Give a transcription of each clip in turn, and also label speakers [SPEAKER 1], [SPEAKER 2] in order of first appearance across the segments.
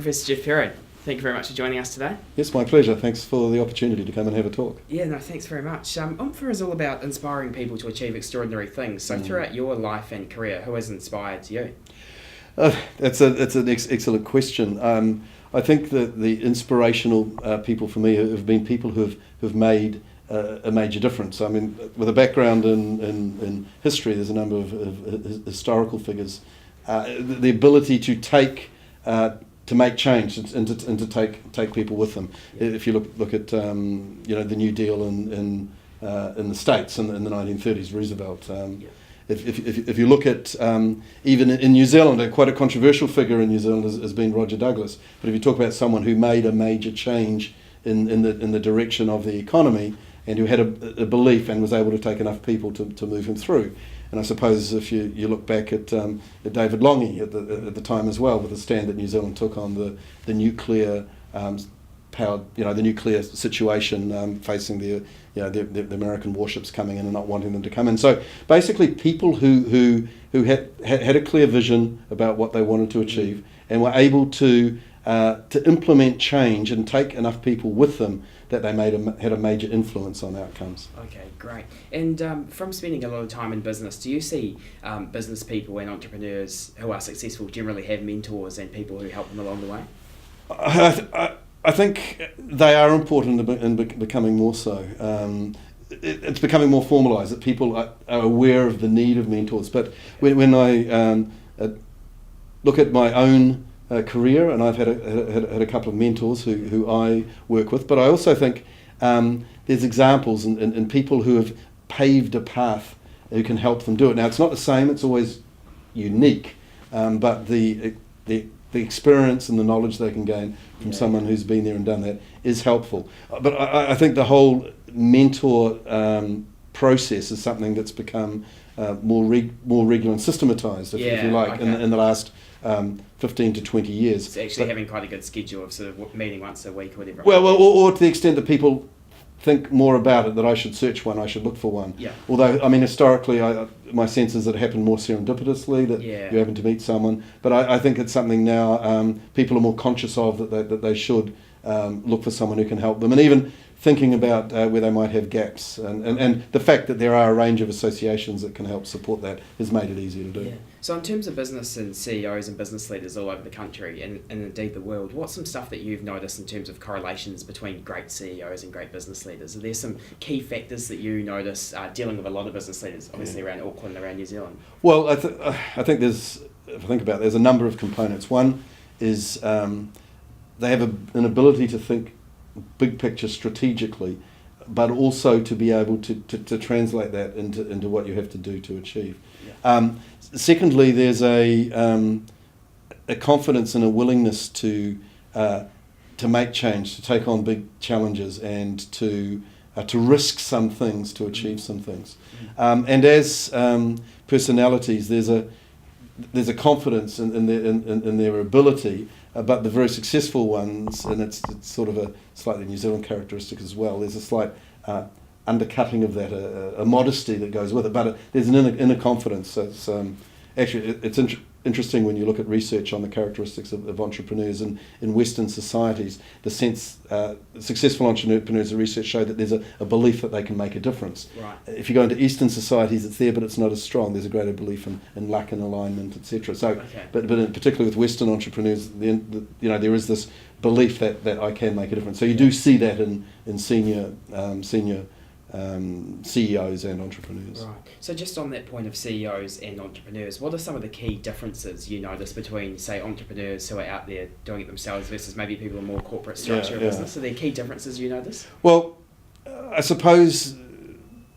[SPEAKER 1] Professor Geoff Perry, thank you very much for joining us today.
[SPEAKER 2] Yes, my pleasure. Thanks for the opportunity to come and have a talk.
[SPEAKER 1] Yeah, no, thanks very much. Oompher is all about inspiring people to achieve extraordinary things. So throughout your life and career, who has inspired you?
[SPEAKER 2] That's an excellent question. I think that the inspirational people for me have been people who've made a major difference. I mean, with a background in history, there's a number of historical figures. The ability to make change and to take people with them. If you look at the New Deal in the States in the 1930s, Roosevelt. If you look at even in New Zealand, quite a controversial figure in New Zealand has been Roger Douglas. But if you talk about someone who made a major change in the direction of the economy and who had a belief and was able to take enough people to move him through. And I suppose if you look back at David Lange at the time as well, with the stand that New Zealand took on the nuclear powered, the nuclear situation facing the American warships coming in and not wanting them to come in. So basically, people who had a clear vision about what they wanted to achieve and were able to implement change and take enough people with them that they had a major influence on outcomes.
[SPEAKER 1] Okay, great. And from spending a lot of time in business, do you see business people and entrepreneurs who are successful generally have mentors and people who help them along the way?
[SPEAKER 2] I think they are important in becoming more so. It's becoming more formalised, that people are aware of the need of mentors. But when I look at my own career, and I've had a couple of mentors who I work with, but I also think there's examples in people who have paved a path who can help them do it. Now, it's not the same, it's always unique, but the experience and the knowledge they can gain from someone who's been there and done that is helpful. But I think the whole mentor process is something that's become more regular and systematised, if you like, in the last 15 to 20 years.
[SPEAKER 1] It's actually having quite a good schedule of sort of meeting once a week or whatever.
[SPEAKER 2] Well, or to the extent that people think more about it, that I should search one, I should look for one.
[SPEAKER 1] Yeah.
[SPEAKER 2] Although, I mean, historically, my sense is that it happened more serendipitously, that you happen to meet someone. But I think it's something now people are more conscious of, that they should look for someone who can help them. And even thinking about where they might have gaps. And the fact that there are a range of associations that can help support that has made it easier to do.
[SPEAKER 1] Yeah. So in terms of business and CEOs and business leaders all over the country and indeed the world, what's some stuff that you've noticed in terms of correlations between great CEOs and great business leaders? Are there some key factors that you notice dealing with a lot of business leaders, obviously around Auckland, around New Zealand?
[SPEAKER 2] Well, I think there's a number of components. One is they have an ability to think big picture strategically, but also to be able to translate that into what you have to do to achieve. Secondly, there's a confidence and a willingness to make change, to take on big challenges, and to risk some things to achieve some things. And as personalities, there's a confidence in their ability. But the very successful ones, and it's sort of a slightly New Zealand characteristic as well, there's a slight undercutting of that, a modesty that goes with it. But there's an inner confidence. It's interesting when you look at research on the characteristics of entrepreneurs in Western societies. The sense successful entrepreneurs, the research show that there's a belief that they can make a difference.
[SPEAKER 1] Right.
[SPEAKER 2] If you go into Eastern societies, it's there, but it's not as strong. There's a greater belief in luck and alignment, etc. So, but particularly with Western entrepreneurs, there is this belief that I can make a difference. So you do see that in senior CEOs and entrepreneurs.
[SPEAKER 1] Right. So just on that point of CEOs and entrepreneurs, what are some of the key differences you notice between, say, entrepreneurs who are out there doing it themselves versus maybe people in more corporate structure of business? Are there key differences you notice?
[SPEAKER 2] Well, I suppose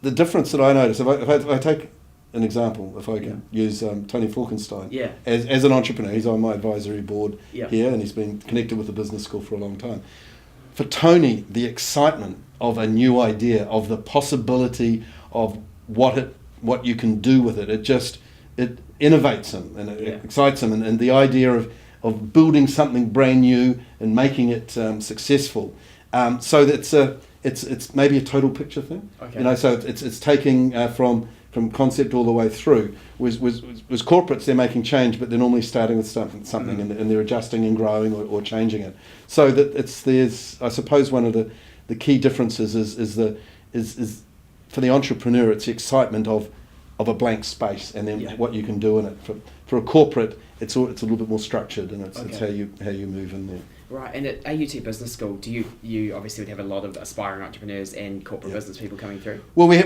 [SPEAKER 2] the difference that I notice, if I take an example, if I can use Tony Falkenstein, as an entrepreneur, he's on my advisory board here, and he's been connected with the business school for a long time. For Tony, the excitement of a new idea, of the possibility of what you can do with it, it innovates him and it excites him, and the idea of building something brand new and making it successful. So that it's maybe a total picture thing.
[SPEAKER 1] Okay.
[SPEAKER 2] So it's taking from from concept all the way through was corporates. They're making change, but they're normally starting with something and they're adjusting and growing or changing it. So that there's I suppose one of the key differences is for the entrepreneur, it's the excitement of a blank space and then what you can do in it. For a corporate, it's a little bit more structured, and it's how you move in there.
[SPEAKER 1] Right, and at AUT Business School, do you obviously would have a lot of aspiring entrepreneurs and corporate business people coming through?
[SPEAKER 2] Well, we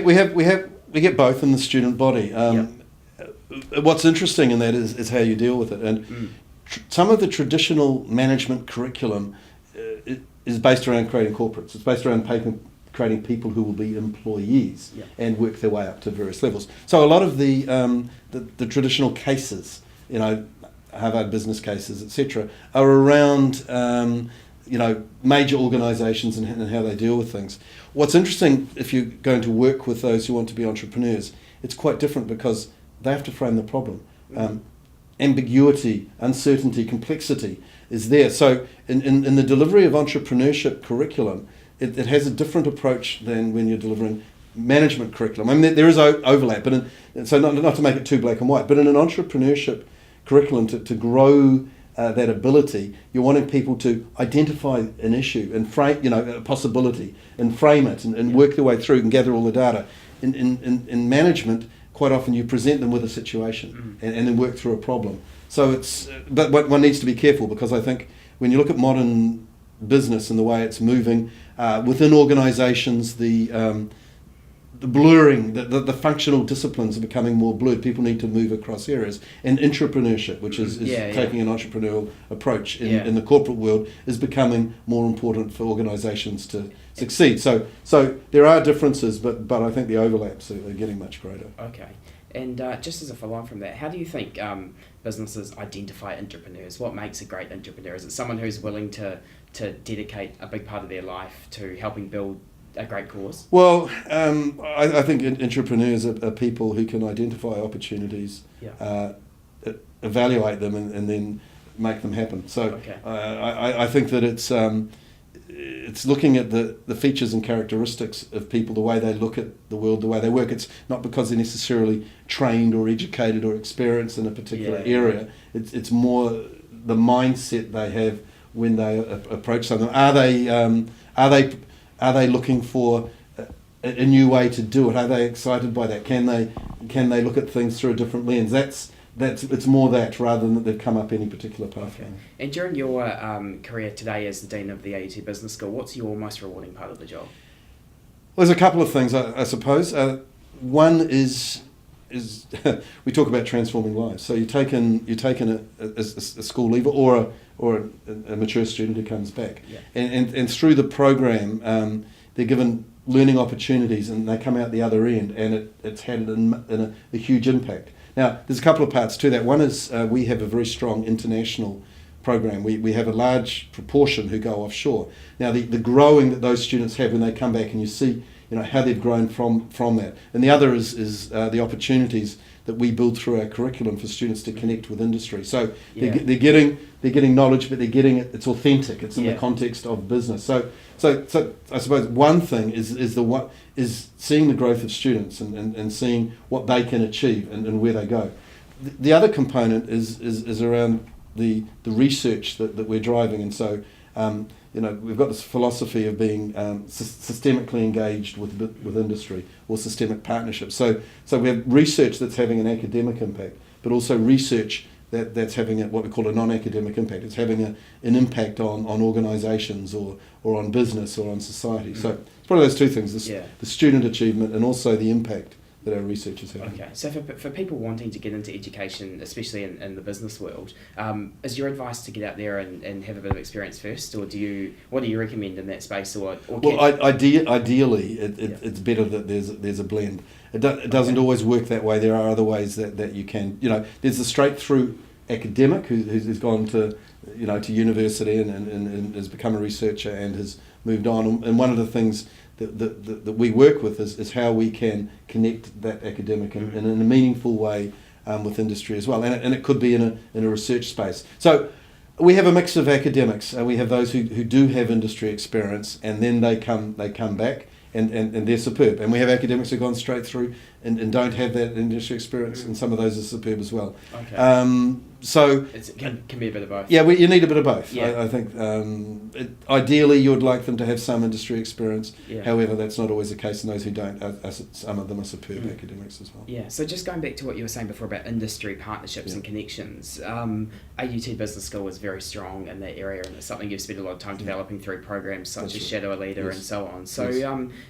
[SPEAKER 2] get both in the student body. What's interesting in that is how you deal with it, and some of the traditional management curriculum is based around creating corporates. It's based around creating people who will be employees and work their way up to various levels. So a lot of the traditional cases, Harvard business cases, etc., are around major organisations and how they deal with things. What's interesting, if you're going to work with those who want to be entrepreneurs, it's quite different because they have to frame the problem. Ambiguity, uncertainty, complexity is there. So in the delivery of entrepreneurship curriculum, it has a different approach than when you're delivering management curriculum. I mean, there is overlap, but so not to make it too black and white, but in an entrepreneurship curriculum to grow that ability, you're wanting people to identify an issue and frame, a possibility, and frame it and work their way through and gather all the data. In management, quite often you present them with a situation and then work through a problem. So but one needs to be careful, because I think when you look at modern business and the way it's moving within organisations, the blurring, the functional disciplines are becoming more blurred. People need to move across areas. And entrepreneurship, which is taking an entrepreneurial approach in the corporate world, is becoming more important for organisations to succeed. So there are differences, but I think the overlaps are getting much greater.
[SPEAKER 1] Okay. And just as a follow-on from that, how do you think businesses identify entrepreneurs? What makes a great entrepreneur? Is it someone who's willing to dedicate a big part of their life to helping build a great cause?
[SPEAKER 2] Well, I think entrepreneurs are people who can identify opportunities, evaluate them, and then make them happen. So I think that it's looking at the features and characteristics of people, the way they look at the world, the way they work. It's not because they're necessarily trained or educated or experienced in a particular area. It's more the mindset they have when they approach something. Are they looking for a new way to do it? Are they excited by that? Can they look at things through a different lens? It's more that, rather than that they've come up any particular pathway.
[SPEAKER 1] Okay. And during your career today as the Dean of the AUT Business School, what's your most rewarding part of the job?
[SPEAKER 2] Well, there's a couple of things, I suppose. One is we talk about transforming lives. So you're taking a school leaver or a mature student who comes back, and through the program they're given learning opportunities, and they come out the other end, and it's had a huge impact. Now, there's a couple of parts to that. One is we have a very strong international program. We have a large proportion who go offshore. Now, the growing that those students have when they come back, and you see how they've grown from that. And the other is the opportunities that we build through our curriculum for students to connect with industry. So they're getting knowledge, but they're getting it. It's authentic. It's in the context of business. So I suppose one thing is seeing the growth of students and seeing what they can achieve and where they go. The other component is around the research that we're driving, and so we've got this philosophy of being systemically engaged with industry, or systemic partnership. So we have research that's having an academic impact, but also research that's having what we call a non-academic impact. It's having an impact on organisations or on business or on society. So it's one of those two things: the student achievement and also the impact that our research is having.
[SPEAKER 1] Okay, so for people wanting to get into education, especially in the business world, is your advice to get out there and have a bit of experience first, or what do you recommend in that space?
[SPEAKER 2] Ideally, it's better that there's a blend. It doesn't always work that way. There are other ways that you can. There's a straight through academic who's gone to university and has become a researcher and has moved on. And one of the things that we work with is how we can connect that academic in a meaningful way with industry as well, and it could be in a research space. So we have a mix of academics. We have those who do have industry experience, and then they come back and they're superb. And we have academics who've gone straight through and don't have that industry experience, and some of those are superb as well.
[SPEAKER 1] Okay.
[SPEAKER 2] So
[SPEAKER 1] It can be a bit of both.
[SPEAKER 2] yeah, you need a bit of both.
[SPEAKER 1] Yeah.
[SPEAKER 2] I think ideally you would like them to have some industry experience.
[SPEAKER 1] Yeah.
[SPEAKER 2] However, that's not always the case, and those who don't, some of them are superb academics as well.
[SPEAKER 1] Yeah, so just going back to what you were saying before about industry partnerships and connections, AUT Business School is very strong in that area, and it's something you've spent a lot of time developing through programs such as Shadow a Leader and so on. So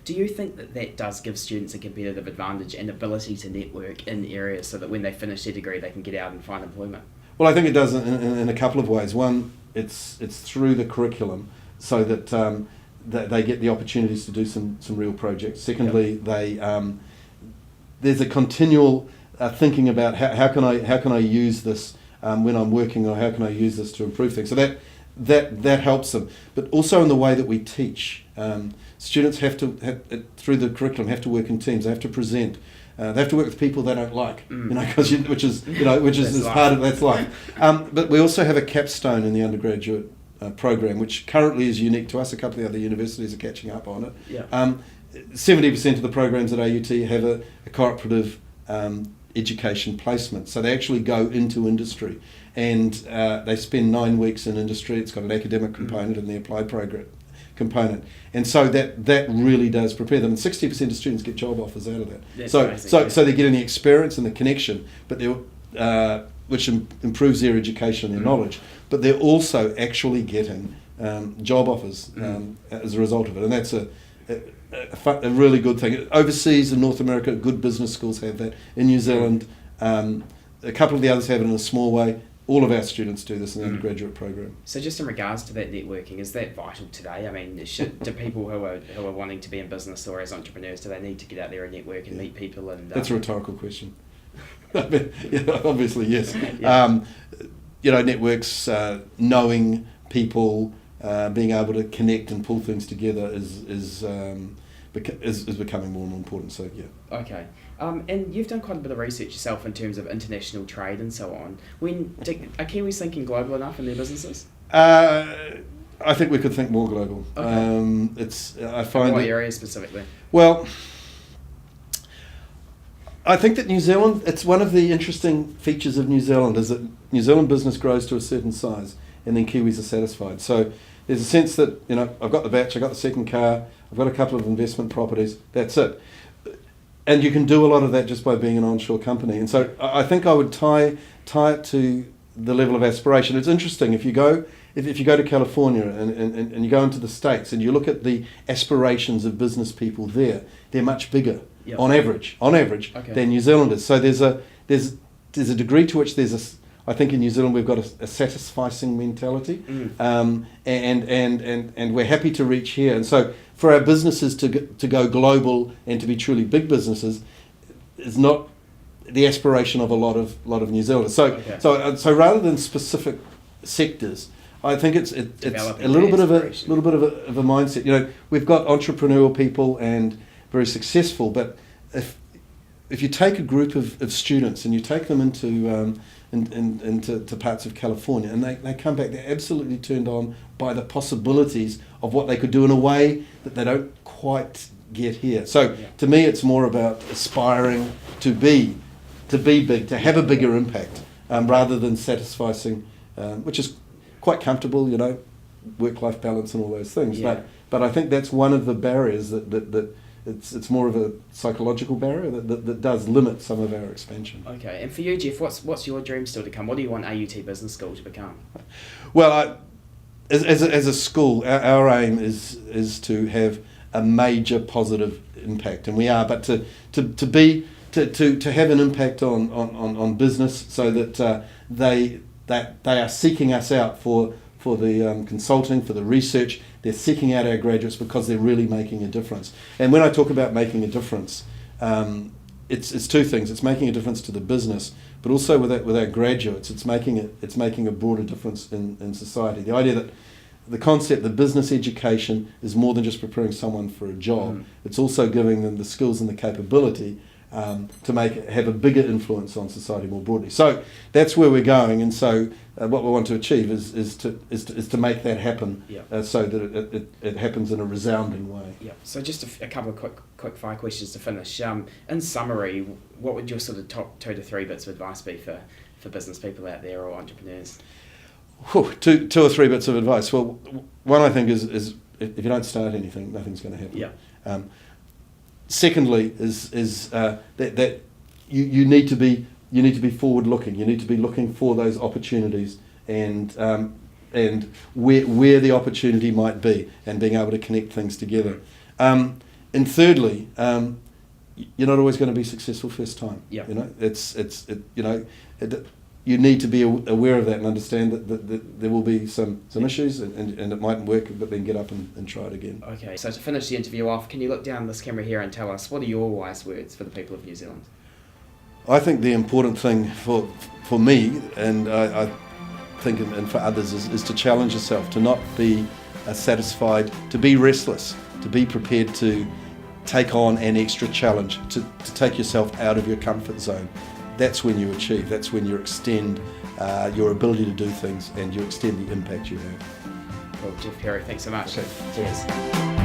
[SPEAKER 1] do you think that does give students a competitive advantage and ability to network in areas so that when they finish their degree they can get out and find employment?
[SPEAKER 2] Well, I think it does in a couple of ways. One, it's through the curriculum, so that that they get the opportunities to do some real projects. Secondly, there's a continual thinking about how can I use this when I'm working, or how can I use this to improve things. So that helps them. But also in the way that we teach, students have to through the curriculum have to work in teams. They have to present. They have to work with people they don't like, which is part of that's life. But we also have a capstone in the undergraduate program, which currently is unique to us. A couple of the other universities are catching up on it.
[SPEAKER 1] Yeah.
[SPEAKER 2] 70% of the programs at AUT have a cooperative education placement, so they actually go into industry, and they spend 9 weeks in industry. It's got an academic component and the applied program component, and so that really does prepare them. And 60% of students get job offers out of that.
[SPEAKER 1] That's
[SPEAKER 2] so
[SPEAKER 1] amazing,
[SPEAKER 2] so they're getting the experience and the connection, but they're which improves their education and their knowledge. But they're also actually getting job offers as a result of it, and that's a really good thing. Overseas in North America, good business schools have that. In New Zealand, a couple of the others have it in a small way. All of our students do this in the undergraduate program.
[SPEAKER 1] So just in regards to that networking, is that vital today? I mean, do people who are wanting to be in business or as entrepreneurs, do they need to get out there and network and meet people? And
[SPEAKER 2] that's a rhetorical question. I mean, obviously, yes. Networks, knowing people, being able to connect and pull things together is becoming more and more important. So yeah.
[SPEAKER 1] Okay. And you've done quite a bit of research yourself in terms of international trade and so on. Are Kiwis thinking global enough in their businesses?
[SPEAKER 2] I think we could think more global.
[SPEAKER 1] Okay.
[SPEAKER 2] I find
[SPEAKER 1] what area specifically?
[SPEAKER 2] Well, I think that New Zealand, it's one of the interesting features of New Zealand is that New Zealand business grows to a certain size and then Kiwis are satisfied. So there's a sense that, I've got the batch, I've got the second car, I've got a couple of investment properties, that's it. And you can do a lot of that just by being an onshore company. And so I think I would tie it to the level of aspiration. It's interesting, if you go to California and you go into the States and you look at the aspirations of business people there, they're much bigger. Yep. On average, okay. Than New Zealanders. So there's a degree to which I think in New Zealand we've got a satisficing mentality, and we're happy to reach here. And so for our businesses to go global and to be truly big businesses is not the aspiration of a lot of New Zealanders. So rather than specific sectors, I think it's a little bit of a mindset. We've got entrepreneurial people and very successful, but if you take a group of students and you take them into parts of California and they come back, they're absolutely turned on by the possibilities of what they could do in a way that they don't quite get here. So to me, it's more about aspiring to be big, to have a bigger impact, rather than satisficing, which is quite comfortable, work-life balance and all those things. Yeah. But I think that's one of the barriers that it's more of a psychological barrier that does limit some of our expansion.
[SPEAKER 1] Okay, and for you, Geoff, what's your dream still to come? What do you want AUT Business School to become?
[SPEAKER 2] Well, as a school, our aim is to have a major positive impact, and we are. But to have an impact on business, so that they are seeking us out for the consulting, for the research. They're seeking out our graduates because they're really making a difference. And when I talk about making a difference, it's two things. It's making a difference to the business, but also with our graduates, it's making a broader difference in society. The idea that the concept that business education is more than just preparing someone for a job. It's also giving them the skills and the capability have a bigger influence on society more broadly. So that's where we're going, and so what we want to achieve is to make that happen, so that it happens in a resounding way.
[SPEAKER 1] Yeah. So just a couple of quick fire questions to finish. In summary, what would your sort of top 2 to 3 bits of advice be for business people out there or entrepreneurs?
[SPEAKER 2] Two or three bits of advice. Well, one I think is if you don't start anything, nothing's going to happen.
[SPEAKER 1] Yeah.
[SPEAKER 2] Secondly, is that you need to be forward looking. You need to be looking for those opportunities and where the opportunity might be, and being able to connect things together. And thirdly, you're not always going to be successful first time.
[SPEAKER 1] Yeah.
[SPEAKER 2] You need to be aware of that and understand that there will be some issues and it mightn't work, but then get up and try it again.
[SPEAKER 1] Okay, so to finish the interview off, can you look down this camera here and tell us, what are your wise words for the people of New Zealand?
[SPEAKER 2] I think the important thing for me, and I think and for others, is to challenge yourself, to not be satisfied, to be restless, to be prepared to take on an extra challenge, to take yourself out of your comfort zone. That's when you achieve, that's when you extend your ability to do things and you extend the impact you have.
[SPEAKER 1] Well, Geoff Perry, thanks so much.
[SPEAKER 2] Okay.
[SPEAKER 1] Cheers.